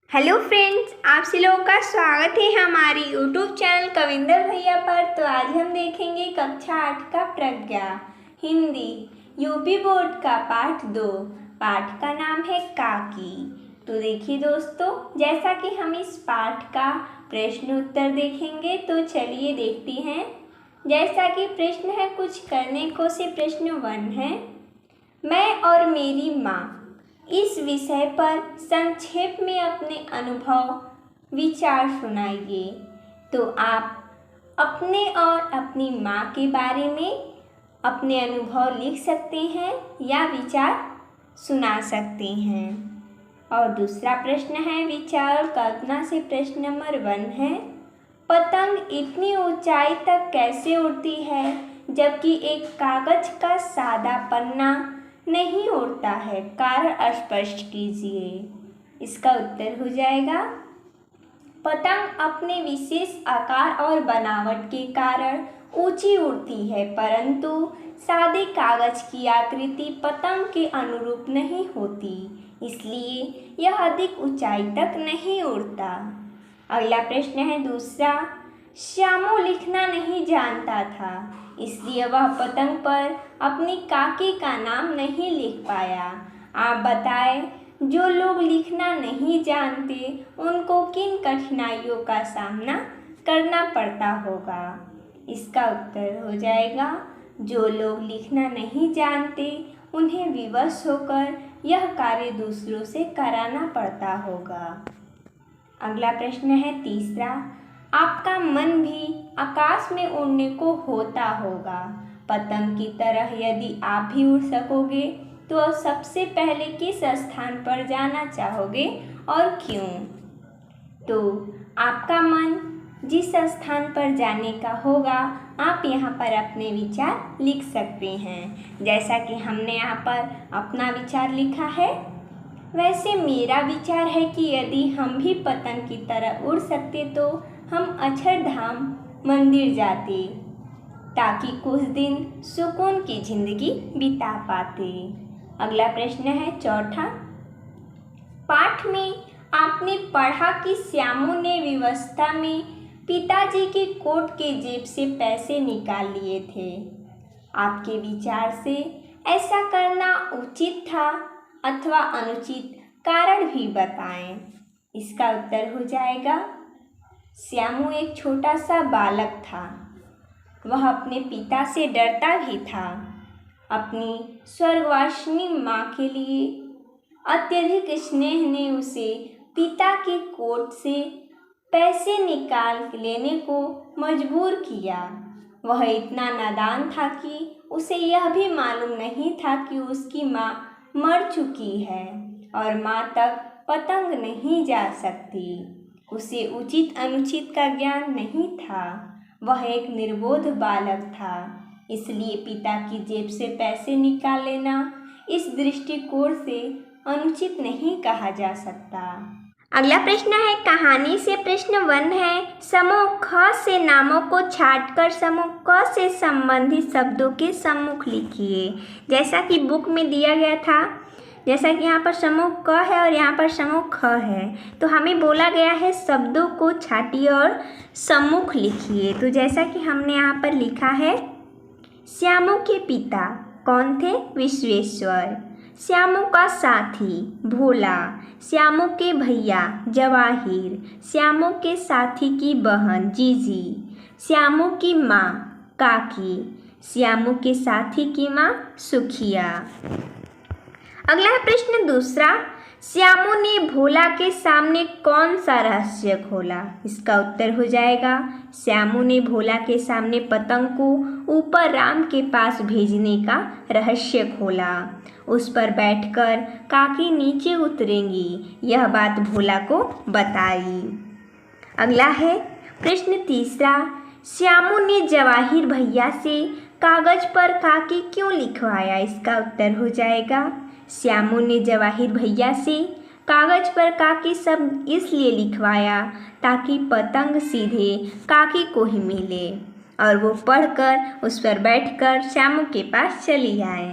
Hello friends, आप सभी लोगों का स्वागत है हमारी यूट्यूब चैनल कविंदर भैया पर। तो आज हम देखेंगे कक्षा 8 का प्रज्ञा हिंदी यूपी बोर्ड का पाठ 2। पाठ का नाम है काकी। तो देखिए दोस्तों, जैसा कि हम इस पाठ का प्रश्न उत्तर देखेंगे, तो चलिए देखते हैं। जैसा कि प्रश्न है, कुछ करने को से प्रश्न 1 है, मैं और मेरी माँ। इस विषय पर संक्षेप में अपने अनुभव विचार सुनाइए। तो आप अपने और अपनी माँ के बारे में अपने अनुभव लिख सकते हैं या विचार सुना सकते हैं। और दूसरा प्रश्न है विचार और कल्पना से। प्रश्न नंबर 1 है, पतंग इतनी ऊंचाई तक कैसे उड़ती है जबकि एक कागज का सादा पन्ना नहीं उड़ता है? कारण स्पष्ट कीजिए। इसका उत्तर हो जाएगा, पतंग अपने विशेष आकार और बनावट के कारण ऊंची उड़ती है, परंतु सादे कागज की आकृति पतंग के अनुरूप नहीं होती, इसलिए यह अधिक ऊंचाई तक नहीं उड़ता। अगला प्रश्न है दूसरा, श्यामू लिखना नहीं जानता था, इसलिए वह पतंग पर अपनी काकी का नाम नहीं लिख पाया। आप बताएं, जो लोग लिखना नहीं जानते उनको किन कठिनाइयों का सामना करना पड़ता होगा? इसका उत्तर हो जाएगा, जो लोग लिखना नहीं जानते उन्हें विवश होकर यह कार्य दूसरों से कराना पड़ता होगा। अगला प्रश्न है तीसरा, आपका मन भी आकाश में उड़ने को होता होगा। पतंग की तरह यदि आप भी उड़ सकोगे तो सबसे पहले किस स्थान पर जाना चाहोगे और क्यों? तो आपका मन जिस स्थान पर जाने का होगा, आप यहाँ पर अपने विचार लिख सकते हैं। जैसा कि हमने यहाँ पर अपना विचार लिखा है, वैसे मेरा विचार है कि यदि हम भी पतंग की तरह उड़ सकते तो हम अक्षरधाम मंदिर जाते, ताकि कुछ दिन सुकून की जिंदगी बिता पाते। अगला प्रश्न है चौथा, पाठ में आपने पढ़ा कि श्यामू ने विवस्था में पिताजी के कोट के जेब से पैसे निकाल लिए थे। आपके विचार से ऐसा करना उचित था अथवा अनुचित? कारण भी बताएं। इसका उत्तर हो जाएगा, श्यामू एक छोटा सा बालक था। वह अपने पिता से डरता भी था। अपनी स्वर्गवासिनी माँ के लिए अत्यधिक स्नेह ने उसे पिता के कोट से पैसे निकाल लेने को मजबूर किया। वह इतना नादान था कि उसे यह भी मालूम नहीं था कि उसकी माँ मर चुकी है और माँ तक पतंग नहीं जा सकती। उसे उचित अनुचित का ज्ञान नहीं था। वह एक निर्बोध बालक था, इसलिए पिता की जेब से पैसे निकाल लेना इस दृष्टिकोण से अनुचित नहीं कहा जा सकता। अगला प्रश्न है कहानी से। प्रश्न 1 है, समूह ख से नामों को छांटकर समूह क से संबंधित शब्दों के सम्मुख लिखिए। जैसा कि बुक में दिया गया था, जैसा कि यहाँ पर समूह क है और यहाँ पर समूह ख है, तो हमें बोला गया है शब्दों को छांटिए और सम्मुख लिखिए। तो जैसा कि हमने यहाँ पर लिखा है, श्यामू के पिता कौन थे? विश्वेश्वर। श्यामू का साथी भोला। श्यामू के भैया जवाहिर। श्यामू के साथी की बहन जीजी। श्यामू की माँ काकी। श्यामू के साथी की माँ सुखिया। अगला है प्रश्न दूसरा, श्यामू ने भोला के सामने कौन सा रहस्य खोला? इसका उत्तर हो जाएगा, श्यामू ने भोला के सामने पतंग को ऊपर राम के पास भेजने का रहस्य खोला। उस पर बैठकर काकी नीचे उतरेंगी, यह बात भोला को बताई। अगला है प्रश्न तीसरा, श्यामू ने जवाहिर भैया से कागज पर काकी क्यों लिखवाया? इसका उत्तर हो जाएगा, श्यामू ने जवाहिर भैया से कागज पर काकी शब्द इसलिए लिखवाया ताकि पतंग सीधे काकी को ही मिले और वो पढ़कर उस पर बैठकर श्यामू के पास चली आए।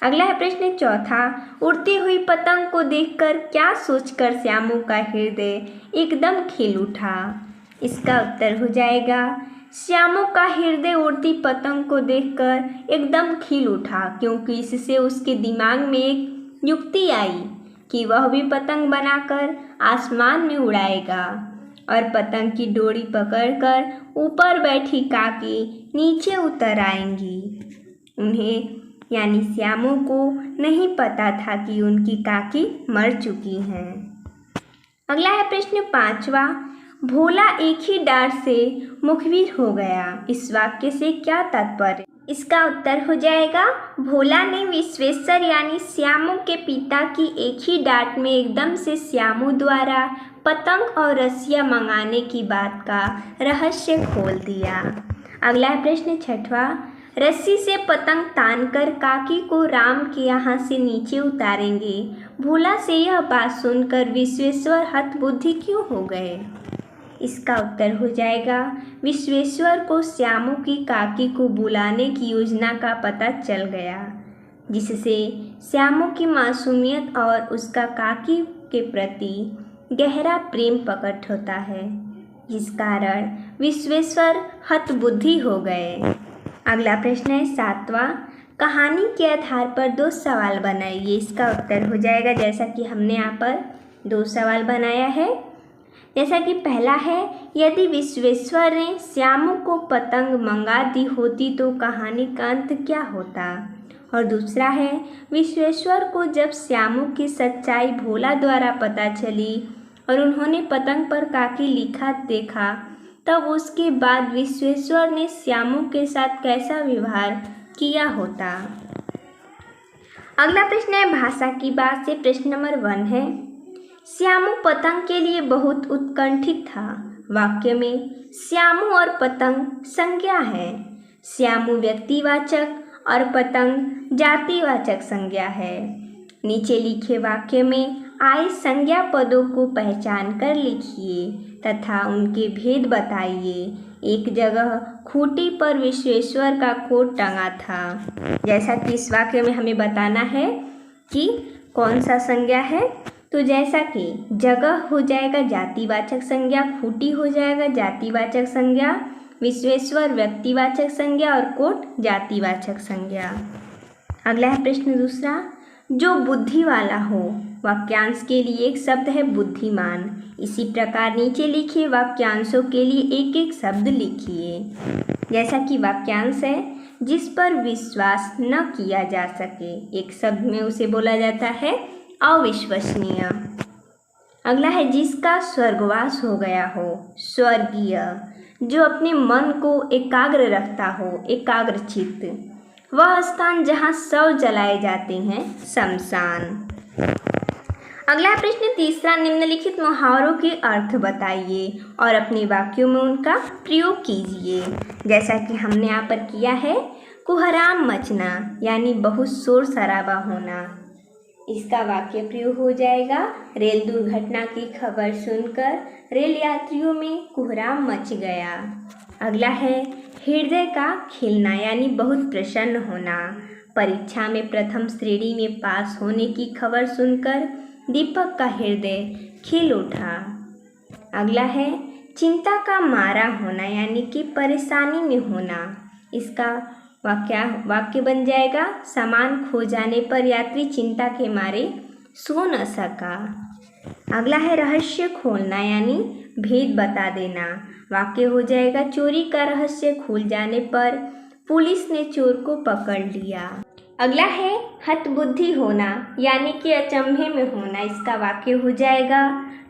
अगला है प्रश्न चौथा, उड़ती हुई पतंग को देखकर क्या सोचकर श्यामू का हृदय एकदम खिल उठा। इसका उत्तर हो जाएगा श्यामू का हृदय उड़ती पतंग को देखकर एकदम खिल उठा, क्योंकि इससे उसके दिमाग में एक युक्ति आई कि वह भी पतंग बनाकर आसमान में उड़ाएगा और पतंग की डोरी पकड़कर ऊपर बैठी काकी नीचे उतर आएंगी। उन्हें यानी श्यामू को नहीं पता था कि उनकी काकी मर चुकी हैं। अगला है प्रश्न पांचवा, भोला एक ही डार से मुखबिर हो गया। इस वाक्य से क्या तात्पर्य। इसका उत्तर हो जाएगा भोला ने विश्वेश्वर यानी श्यामू के पिता की एक ही डांट में एकदम से श्यामू द्वारा पतंग और रस्सियाँ मंगाने की बात का रहस्य खोल दिया। अगला है प्रश्न छठवा, रस्सी से पतंग तानकर काकी को राम के यहाँ से नीचे उतारेंगे। भोला से यह बात सुनकर विश्वेश्वर हतबुद्धि क्यों हो गए। इसका उत्तर हो जाएगा विश्वेश्वर को श्यामू की काकी को बुलाने की योजना का पता चल गया, जिससे श्यामू की मासूमियत और उसका काकी के प्रति गहरा प्रेम प्रकट होता है, जिस कारण विश्वेश्वर हतबुद्धि हो गए। अगला प्रश्न है सातवां, कहानी के आधार पर 2 सवाल बनाइए। इसका उत्तर हो जाएगा जैसा कि हमने यहाँ पर 2 सवाल बनाया है। जैसा कि पहला है, यदि विश्वेश्वर ने श्यामू को पतंग मंगा दी होती तो कहानी का अंत क्या होता। और दूसरा है, विश्वेश्वर को जब श्यामू की सच्चाई भोला द्वारा पता चली और उन्होंने पतंग पर काकी लिखा देखा, तब उसके बाद विश्वेश्वर ने श्यामू के साथ कैसा व्यवहार किया होता। अगला प्रश्न है भाषा की बात से प्रश्न नंबर 1 है, श्यामू पतंग के लिए बहुत उत्कंठित था। वाक्य में श्यामू और पतंग संज्ञा है। श्यामू व्यक्तिवाचक और पतंग जातिवाचक संज्ञा है। नीचे लिखे वाक्य में आए संज्ञा पदों को पहचान कर लिखिए तथा उनके भेद बताइए। एक जगह खूंटी पर विश्वेश्वर का कोट टंगा था। जैसा कि इस वाक्य में हमें बताना है कि कौन सा संज्ञा है, तो जैसा कि जगह हो जाएगा जातिवाचक संज्ञा, खूंटी हो जाएगा जातिवाचक संज्ञा, विश्वेश्वर व्यक्तिवाचक संज्ञा और कोट जातिवाचक संज्ञा। अगला है प्रश्न दूसरा, जो बुद्धि वाला हो। वाक्यांश के लिए एक शब्द है बुद्धिमान। इसी प्रकार नीचे लिखे वाक्यांशों के लिए एक एक शब्द लिखिए। जैसा कि वाक्यांश है जिस पर विश्वास न किया जा सके, एक शब्द में उसे बोला जाता है अविश्वसनीय। अगला है जिसका स्वर्गवास हो गया हो, स्वर्गीय। जो अपने मन को एकाग्र रखता हो, एकाग्रचित्त। वह स्थान जहाँ शव जलाए जाते हैं, शमशान। अगला प्रश्न तीसरा, निम्नलिखित मुहावरों के अर्थ बताइए और अपने वाक्यों में उनका प्रयोग कीजिए। जैसा कि हमने यहाँ पर किया है, कुहराम मचना यानी बहुत शोर शराबा होना। इसका वाक्य प्रयोग हो जाएगा, रेल दुर्घटना की खबर सुनकर रेल यात्रियों में कुहराम मच गया। अगला है हृदय का खिलना यानी बहुत प्रसन्न होना। परीक्षा में प्रथम श्रेणी में पास होने की खबर सुनकर दीपक का हृदय खिल उठा। अगला है चिंता का मारा होना यानी कि परेशानी में होना। इसका वाक्य बन जाएगा, सामान खो जाने पर यात्री चिंता के मारे सो न सका। अगला है रहस्य खोलना यानी भेद बता देना। वाक्य हो जाएगा, चोरी का रहस्य खुल जाने पर पुलिस ने चोर को पकड़ लिया। अगला है हतबुद्धि होना यानी कि अचंभे में होना। इसका वाक्य हो जाएगा,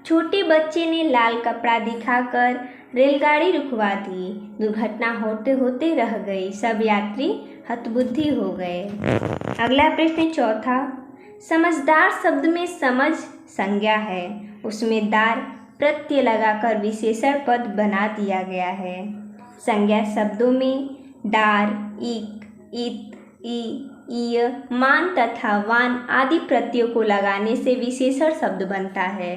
छोटे बच्चे ने लाल कपड़ा दिखाकर रेलगाड़ी रुकवा दी। दुर्घटना होते होते रह गई, सब यात्री हतबुद्धि हो गए। अगला प्रश्न चौथा, समझदार शब्द में समझ संज्ञा है, उसमें दार प्रत्यय लगाकर विशेषण पद बना दिया गया है। संज्ञा शब्दों में डार, इक, इत, ई, ईय, मान तथा वान आदि प्रत्ययों को लगाने से विशेषण शब्द बनता है।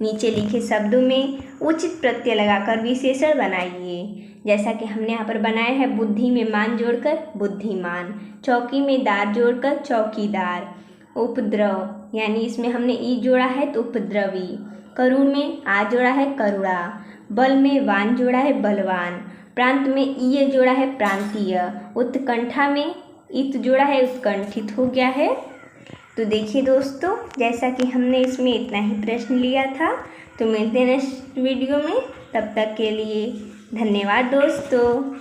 नीचे लिखे शब्दों में उचित प्रत्यय लगाकर विशेषण बनाइए। जैसा कि हमने यहाँ पर बनाया है, बुद्धि में मान जोड़कर बुद्धिमान, चौकी में दार जोड़कर चौकीदार, उपद्रव यानी इसमें हमने ई जोड़ा है तो उपद्रवी, करुण में आ जोड़ा है करुणा, बल में वान जोड़ा है बलवान, प्रांत में ईय जोड़ा है प्रांतीय, उत्कंठा में इत जोड़ा है उत्कंठित हो गया है। तो देखिए दोस्तों, जैसा कि हमने इसमें इतना ही प्रश्न लिया था। तो मिलते हैं नेक्स्ट वीडियो में, तब तक के लिए धन्यवाद दोस्तों।